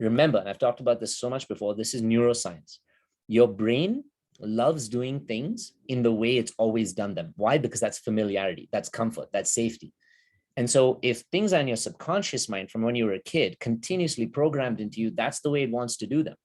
Remember, and I've talked about this so much before, this is neuroscience. Your brain loves doing things in the way it's always done them. Why? Because that's familiarity, that's comfort, that's safety. And so if things are in your subconscious mind from when you were a kid, continuously programmed into you, that's the way it wants to do them.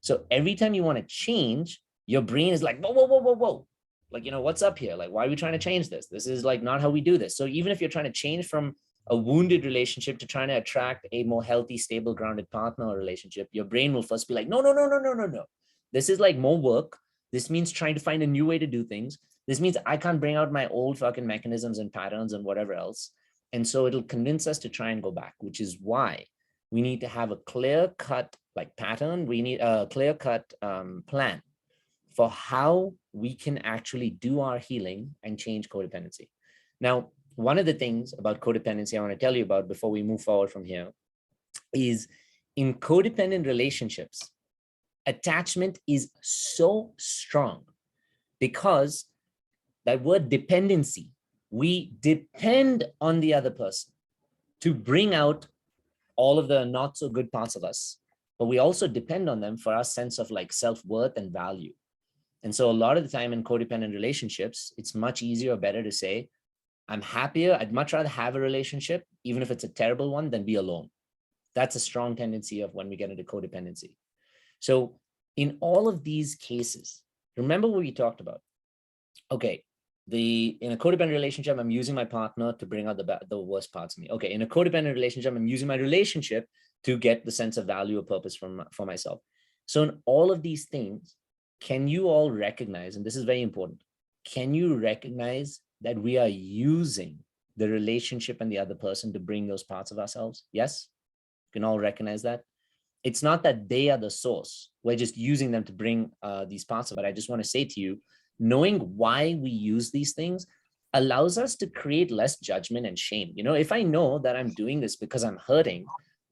So every time you want to change, your brain is like, whoa, whoa, whoa, whoa, whoa. Like, what's up here? Like, why are we trying to change this? This is like not how we do this. So even if you're trying to change from a wounded relationship to trying to attract a more healthy, stable, grounded partner or relationship, your brain will first be like, no, no, no, no, no, no, no. This is like more work. This means trying to find a new way to do things. This means I can't bring out my old fucking mechanisms and patterns and whatever else. And so it'll convince us to try and go back, which is why we need to have a clear-cut like pattern. We need a clear-cut plan for how we can actually do our healing and change codependency. Now, one of the things about codependency I want to tell you about before we move forward from here is in codependent relationships, attachment is so strong because that word dependency, we depend on the other person to bring out all of the not so good parts of us, but we also depend on them for our sense of like self-worth and value. And so a lot of the time in codependent relationships, it's much easier or better to say, I'm happier. I'd much rather have a relationship, even if it's a terrible one, than be alone. That's a strong tendency of when we get into codependency. So in all of these cases, remember what we talked about. Okay, in a codependent relationship, I'm using my partner to bring out the worst parts of me. Okay, in a codependent relationship, I'm using my relationship to get the sense of value or purpose for myself. So in all of these things, can you all recognize, and this is very important, can you recognize that we are using the relationship and the other person to bring those parts of ourselves? Yes, you can all recognize that. It's not that they are the source. We're just using them to bring these parts of it. I just want to say to you, knowing why we use these things allows us to create less judgment and shame. If I know that I'm doing this because I'm hurting,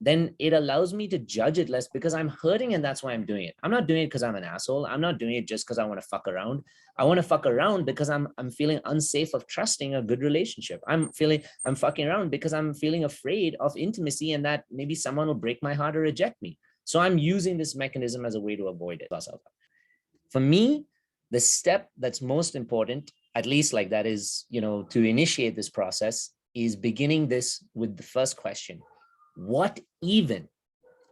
then it allows me to judge it less because I'm hurting and that's why I'm doing it. I'm not doing it because I'm an asshole. I'm not doing it just because I want to fuck around. I want to fuck around because I'm feeling unsafe of trusting a good relationship. I'm fucking around because I'm feeling afraid of intimacy and that maybe someone will break my heart or reject me. So I'm using this mechanism as a way to avoid it. For me, the step that's most important, at least like that is, to initiate this process, is beginning this with the first question. What even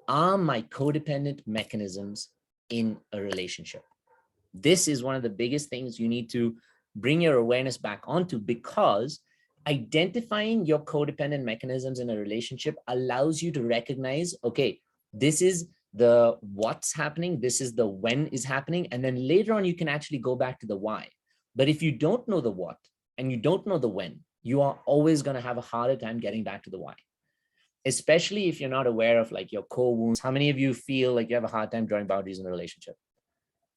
are my codependent mechanisms in a relationship? This is one of the biggest things you need to bring your awareness back onto, because identifying your codependent mechanisms in a relationship allows you to recognize, okay, this is the what's happening, this is the when is happening, and then later on you can actually go back to the why. But if you don't know the what and you don't know the when, you are always going to have a harder time getting back to the why, especially if you're not aware of like your core wounds. How many of you feel like you have a hard time drawing boundaries in a relationship?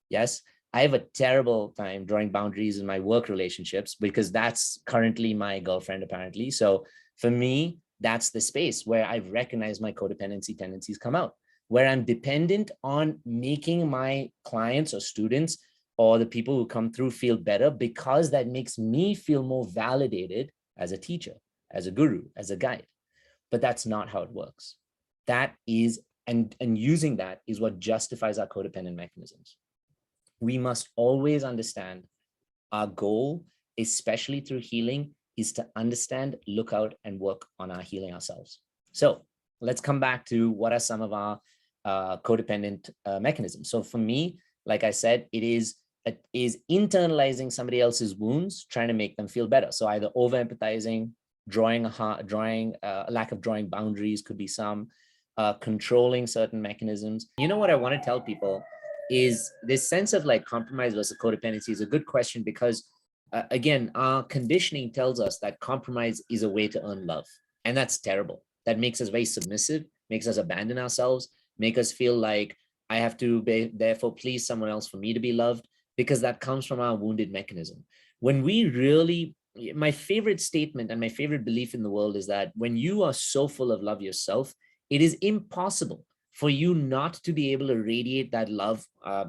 Yes, I have a terrible time drawing boundaries in my work relationships because that's currently my girlfriend, apparently. So for me, that's the space where I've recognized my codependency tendencies come out, where I'm dependent on making my clients or students or the people who come through feel better, because that makes me feel more validated as a teacher, as a guru, as a guide. But that's not how it works. That is, and using that is what justifies our codependent mechanisms. We must always understand our goal, especially through healing, is to understand, look out, and work on our healing ourselves. So let's come back to what are some of our codependent mechanisms. So for me, like I said, it is internalizing somebody else's wounds, trying to make them feel better. So either over empathizing, lack of drawing boundaries could be some, controlling certain mechanisms. What I want to tell people is this sense of like compromise versus codependency is a good question, because again, our conditioning tells us that compromise is a way to earn love. And that's terrible. That makes us very submissive, makes us abandon ourselves, make us feel like I have to therefore please someone else for me to be loved, because that comes from our wounded mechanism. When we really, my favorite statement and my favorite belief in the world is that when you are so full of love yourself, it is impossible for you not to be able to radiate that love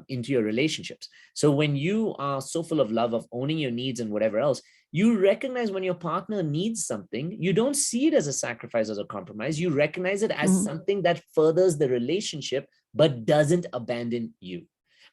into your relationships. So when you are so full of love, of owning your needs and whatever else, You recognize when your partner needs something, you don't see it as a sacrifice or a compromise. You recognize it as something that furthers the relationship, but doesn't abandon you.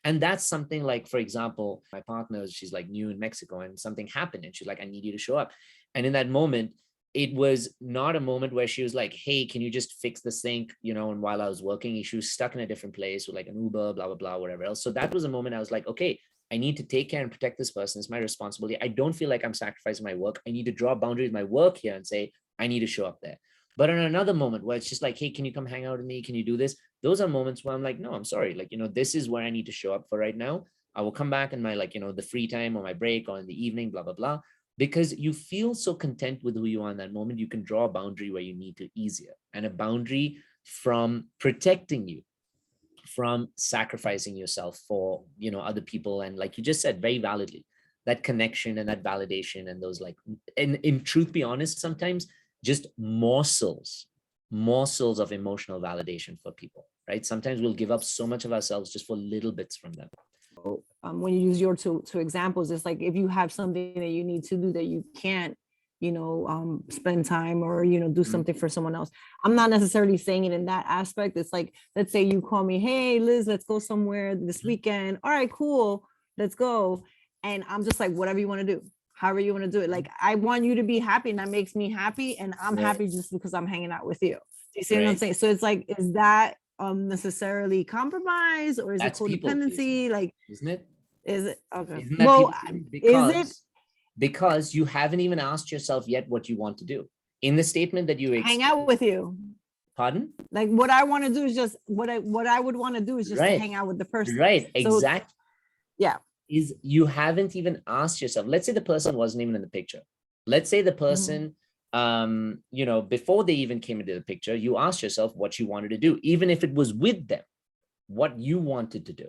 And that's something like, for example, my partner, she's like new in Mexico and something happened and she's like, I need you to show up. And in that moment, it was not a moment where she was like, hey, can you just fix the sink? You know, and while I was working, she was stuck in a different place with like an Uber, blah, blah, blah, whatever else. So that was a moment I was like, okay, I need to take care and protect this person. It's my responsibility. I don't feel like I'm sacrificing my work. I need to draw a boundary with my work here and say, I need to show up there. But in another moment where it's just like, hey, can you come hang out with me? Can you do this? Those are moments where I'm like, no, I'm sorry. Like, you know, this is where I need to show up for right now. I will come back in my, like, you know, the free time or my break or in the evening, blah, blah, blah. Because you feel so content with who you are in that moment, you can draw a boundary where you need to easier, and a boundary from protecting you from sacrificing yourself for, you know, other people. And like you just said very validly, that connection and that validation and those like, and in truth be honest, sometimes just morsels of emotional validation for people, right? Sometimes we'll give up so much of ourselves just for little bits from them. When you use your two examples, it's like if you have something that you need to do that you can't, you know, spend time or, you know, do something for someone else. I'm not necessarily saying it in that aspect. It's like, let's say you call me, hey, Liz, let's go somewhere this weekend. All right, cool. Let's go. And I'm just like, whatever you want to do, however you want to do it. Like, I want you to be happy and that makes me happy. And I'm happy just because I'm hanging out with you. Do you see what I'm saying? So it's like, is that necessarily compromise, or is That's it codependency? Like, isn't it? Is it okay? Isn't that well, because, is it because you haven't even asked yourself yet what you want to do in the statement that you hang out with you? Pardon? Like, what I want to do is just what I would want to do is just to hang out with the person. Right. So, exactly. Yeah. Is you haven't even asked yourself. Let's say the person wasn't even in the picture. Let's say the person, you know, before they even came into the picture, you asked yourself what you wanted to do, even if it was with them, what you wanted to do.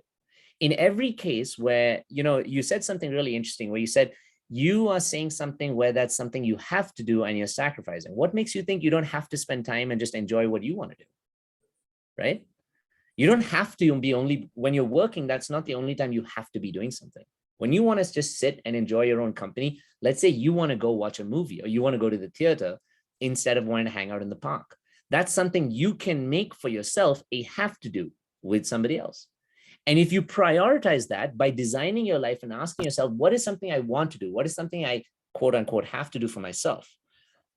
In every case where, you know, you said something really interesting where you said you are saying something where that's something you have to do and you're sacrificing. What makes you think you don't have to spend time and just enjoy what you want to do? Right? You don't have to be only when you're working. That's not the only time you have to be doing something. When you want to just sit and enjoy your own company, let's say you want to go watch a movie or you want to go to the theater instead of wanting to hang out in the park. That's something you can make for yourself a have to do with somebody else. And if you prioritize that by designing your life and asking yourself, what is something I want to do? What is something I quote unquote have to do for myself?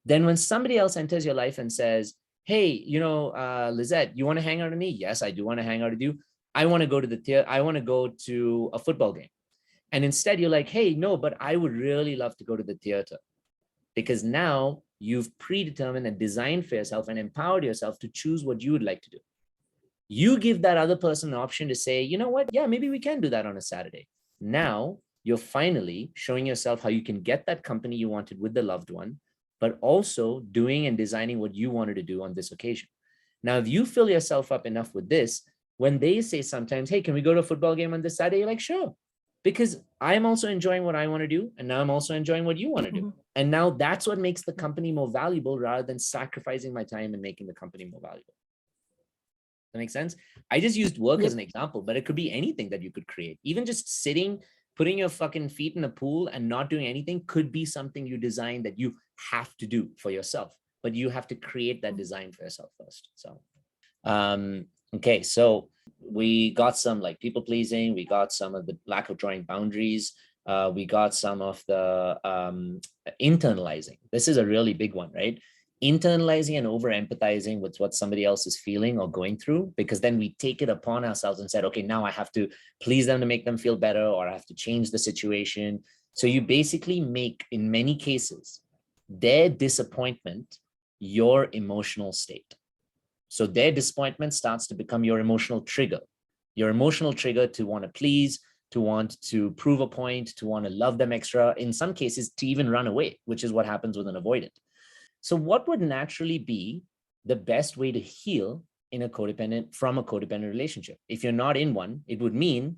Then when somebody else enters your life and says, hey, you know, Lizette, you want to hang out with me? Yes, I do want to hang out with you. I want to go to the theater. I want to go to a football game. And instead you're like, hey, no, but I would really love to go to the theater. Because now you've predetermined and designed for yourself and empowered yourself to choose what you would like to do. You give that other person an option to say, you know what? Yeah, maybe we can do that on a Saturday. Now you're finally showing yourself how you can get that company you wanted with the loved one, but also doing and designing what you wanted to do on this occasion. Now, if you fill yourself up enough with this, when they say sometimes, hey, can we go to a football game on this Saturday? You're like, sure, because I'm also enjoying what I want to do. And now I'm also enjoying what you want to do. And now that's what makes the company more valuable rather than sacrificing my time and making the company more valuable. That makes sense? I just used work as an example, but it could be anything that you could create. Even just sitting, putting your fucking feet in a pool and not doing anything could be something you design that you have to do for yourself, but you have to create that design for yourself first. So, okay. So we got some like people pleasing. We got some of the lack of drawing boundaries. We got some of the internalizing. This is a really big one, right? Internalizing and over empathizing with what somebody else is feeling or going through, because then we take it upon ourselves and said, okay, now I have to please them to make them feel better, or I have to change the situation. So you basically make, in many cases, their disappointment your emotional state. So their disappointment starts to become your emotional trigger to want to please, to want to prove a point, to want to love them extra, in some cases to even run away, which is what happens with an avoidant. So what would naturally be the best way to heal from a codependent relationship? If you're not in one, it would mean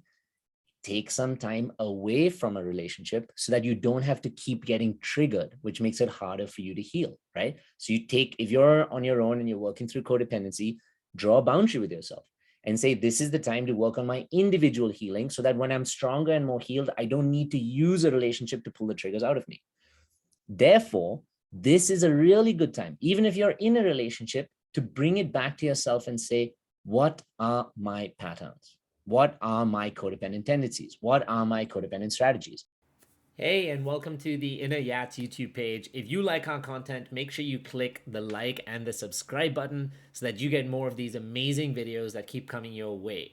take some time away from a relationship so that you don't have to keep getting triggered, which makes it harder for you to heal, right? So if you're on your own and you're working through codependency, draw a boundary with yourself and say, this is the time to work on my individual healing so that when I'm stronger and more healed, I don't need to use a relationship to pull the triggers out of me. Therefore, this is a really good time, even if you're in a relationship, to bring it back to yourself and say, what are my patterns? What are my codependent tendencies? What are my codependent strategies? Hey, and welcome to the Inner Yats YouTube page. If you like our content, make sure you click the like and the subscribe button so that you get more of these amazing videos that keep coming your way.